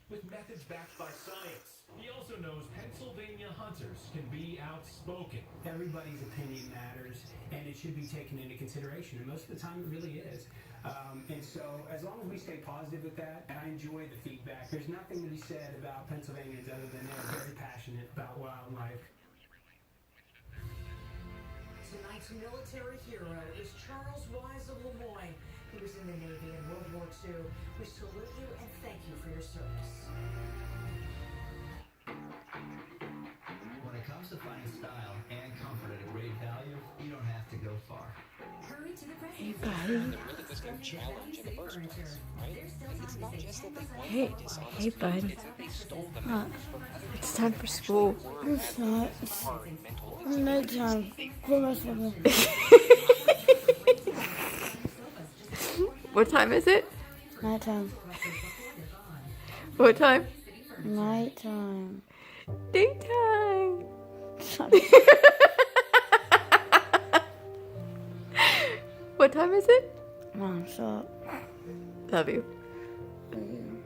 with methods backed by science. He also knows Pennsylvania hunters can be outspoken. Everybody's opinion matters, and it should be taken into consideration, and most of the time it really is. And so as long as we stay positive with that, and I enjoy the feedback, there's nothing to be said about Pennsylvanians other than they're very passionate about wildlife. Tonight's military hero is Charles Wise of Lemoyne. He was in the Navy in World War II. We salute you and thank you for your service. When it comes to finding style and comfort at a great value, you don't have to go far. Hurry to the Hey, present. buddy. They're really this new challenge in the first place, right? It's not just that they want Hey, to be dishonest hey, people, bud. it's that they stole the message from others. It's time for school. It's not. Hard mental It's nighttime. Go rest of them. What time is it? Nighttime. What time? Nighttime. Daytime. What time is it? Mom, stop. Love you. Mm.